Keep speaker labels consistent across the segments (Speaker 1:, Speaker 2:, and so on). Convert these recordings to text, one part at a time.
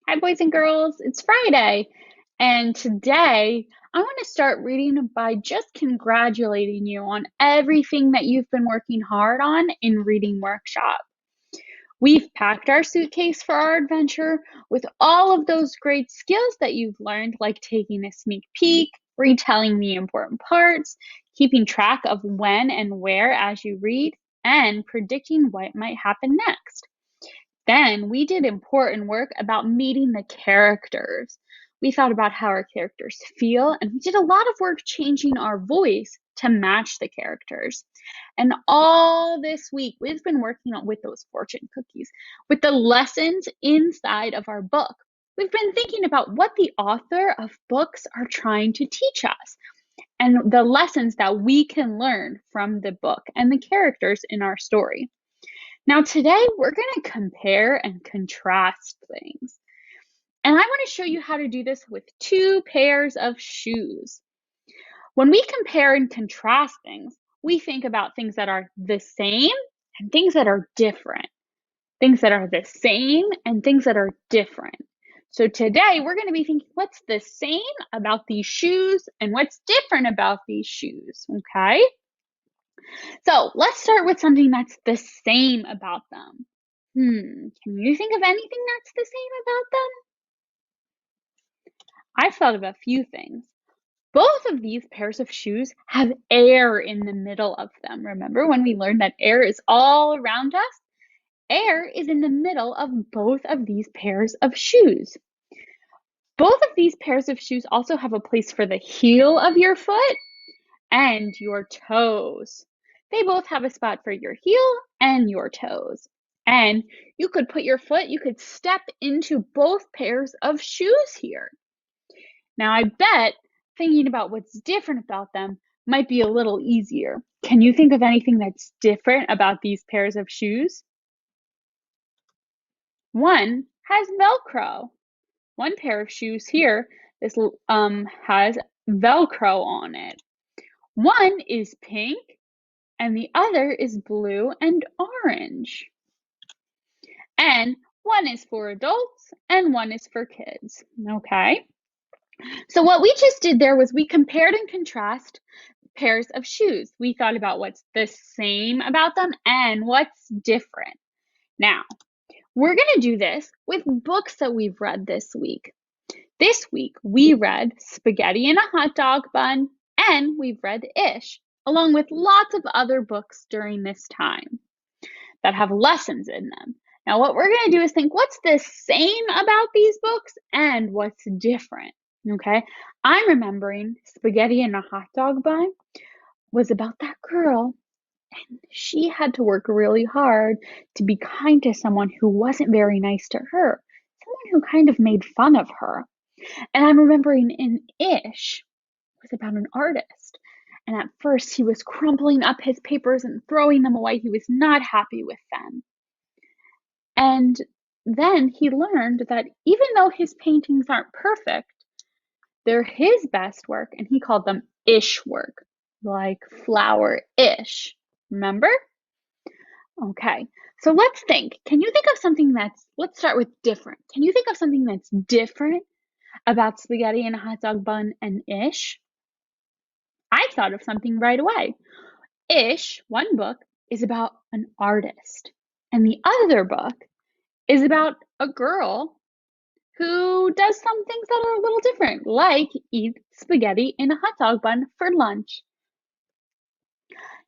Speaker 1: Hi, boys and girls. It's Friday, and today I want to start reading by just congratulating you on everything that you've been working hard on in Reading Workshop. We've packed our suitcase for our adventure with all of those great skills that you've learned, like taking a sneak peek, retelling the important parts, keeping track of when and where as you read, and predicting what might happen next. Then we did important work about meeting the characters. We thought about how our characters feel, and we did a lot of work changing our voice to match the characters. And all this week, we've been working on with those fortune cookies, with the lessons inside of our book. We've been thinking about what the author of books are trying to teach us and the lessons that we can learn from the book and the characters in our story. Now, today we're going to compare and contrast things. And I want to show you how to do this with two pairs of shoes. When we compare and contrast things, we think about things that are the same and things that are different. Things that are the same and things that are different. So today we're going to be thinking what's the same about these shoes and what's different about these shoes, okay? So let's start with something that's the same about them. Can you think of anything that's the same about them? I've thought of a few things. Both of these pairs of shoes have air in the middle of them. Remember when we learned that air is all around us? Air is in the middle of both of these pairs of shoes. Both of these pairs of shoes also have a place for the heel of your foot and your toes. They both have a spot for your heel and your toes. And you could put your foot, you could step into both pairs of shoes here. Now, I bet thinking about what's different about them might be a little easier. Can you think of anything that's different about these pairs of shoes? One has Velcro. One pair of shoes here, this has Velcro on it. One is pink and the other is blue and orange. And one is for adults and one is for kids, okay? So what we just did there was we compared and contrast pairs of shoes. We thought about what's the same about them and what's different. Now, we're gonna do this with books that we've read this week. This week, we read Spaghetti in a Hot Dog Bun and we've read Ish, along with lots of other books during this time that have lessons in them. Now, what we're going to do is think what's the same about these books and what's different. Okay, I'm remembering Spaghetti in a Hot Dog Bun was about that girl, and she had to work really hard to be kind to someone who wasn't very nice to her, someone who kind of made fun of her. And I'm remembering in Ish was about an artist. And at first, he was crumpling up his papers and throwing them away. He was not happy with them. And then he learned that even though his paintings aren't perfect, they're his best work, and he called them ish work, like flower-ish. Remember? Okay, so let's think. Can you think of something let's start with different. Can you think of something that's different about Spaghetti in a Hot Dog Bun and Ish? I thought of something right away. Ish, one book, is about an artist, and the other book is about a girl who does some things that are a little different, like eat spaghetti in a hot dog bun for lunch.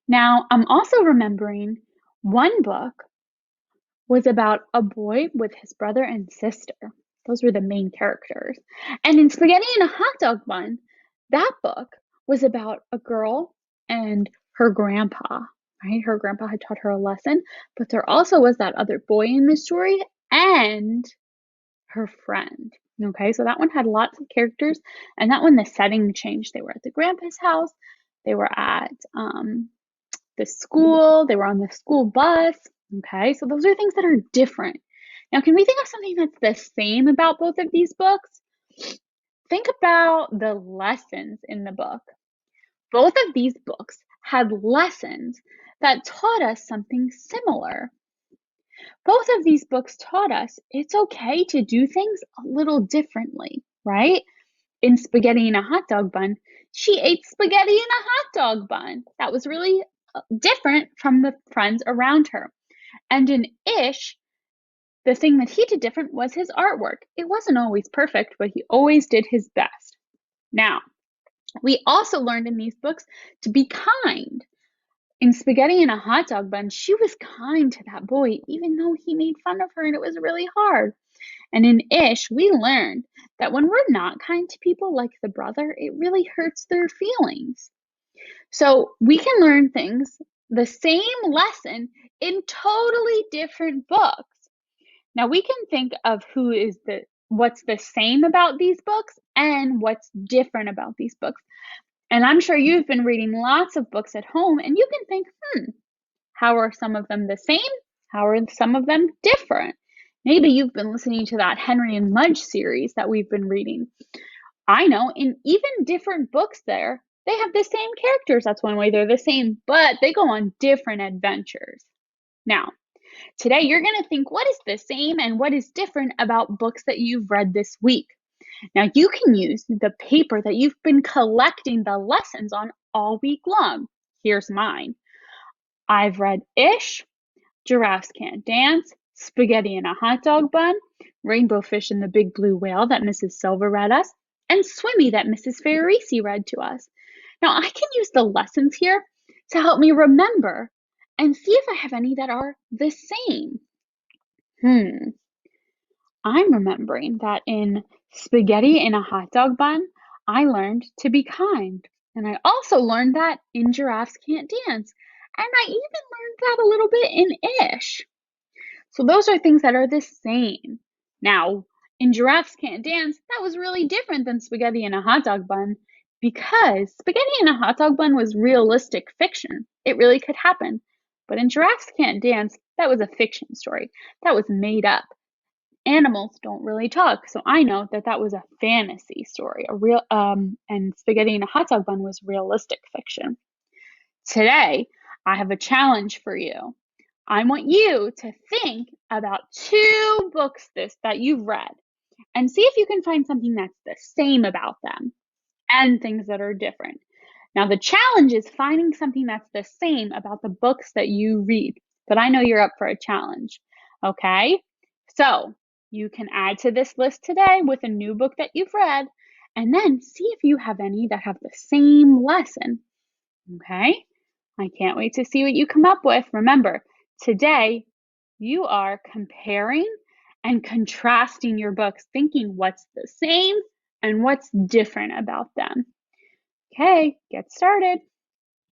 Speaker 1: Now, I'm also remembering one book was about a boy with his brother and sister. Those were the main characters. And in Spaghetti in a Hot Dog Bun, that book was about a girl and her grandpa, right? Her grandpa had taught her a lesson, but there also was that other boy in the story and her friend. Okay, so that one had lots of characters, and that one the setting changed. They were at the grandpa's house, they were at the school, they were on the school bus. Okay, so those are things that are different. Now, can we think of something that's the same about both of these books? Think about the lessons in the book. Both of these books had lessons that taught us something similar. Both of these books taught us it's okay to do things a little differently, right? In Spaghetti in a Hot Dog Bun, she ate spaghetti in a hot dog bun. That was really different from the friends around her. And in Ish, the thing that he did different was his artwork. It wasn't always perfect, but he always did his best. Now, we also learned in these books to be kind. In Spaghetti in a Hot Dog Bun, she was kind to that boy, even though he made fun of her and it was really hard. And in Ish, we learned that when we're not kind to people like the brother, it really hurts their feelings. So we can learn things, the same lesson, in totally different books. Now we can think of what's the same about these books and what's different about these books. And I'm sure you've been reading lots of books at home and you can think, how are some of them the same? How are some of them different? Maybe you've been listening to that Henry and Mudge series that we've been reading. I know in even different books there, they have the same characters. That's one way they're the same, but they go on different adventures. Now, today you're going to think what is the same and what is different about books that you've read this week. Now, you can use the paper that you've been collecting the lessons on all week long. Here's mine. I've read Ish, Giraffes Can't Dance, Spaghetti in a Hot Dog Bun, Rainbow Fish and the Big Blue Whale that Mrs. Silver read us, and Swimmy that Mrs. Farisi read to us. Now, I can use the lessons here to help me remember and see if I have any that are the same. I'm remembering that in Spaghetti in a Hot Dog Bun, I learned to be kind. And I also learned that in Giraffes Can't Dance. And I even learned that a little bit in Ish. So those are things that are the same. Now, in Giraffes Can't Dance, that was really different than Spaghetti in a Hot Dog Bun because Spaghetti in a Hot Dog Bun was realistic fiction. It really could happen. But in Giraffes Can't Dance, that was a fiction story. That was made up. Animals don't really talk, so I know that that was a fantasy story. And Spaghetti in a Hot Dog Bun was realistic fiction. Today, I have a challenge for you. I want you to think about two books that you've read and see if you can find something that's the same about them and things that are different. Now, the challenge is finding something that's the same about the books that you read, but I know you're up for a challenge. Okay? So, you can add to this list today with a new book that you've read and then see if you have any that have the same lesson. Okay? I can't wait to see what you come up with. Remember, today you are comparing and contrasting your books, thinking what's the same and what's different about them. Okay, get started.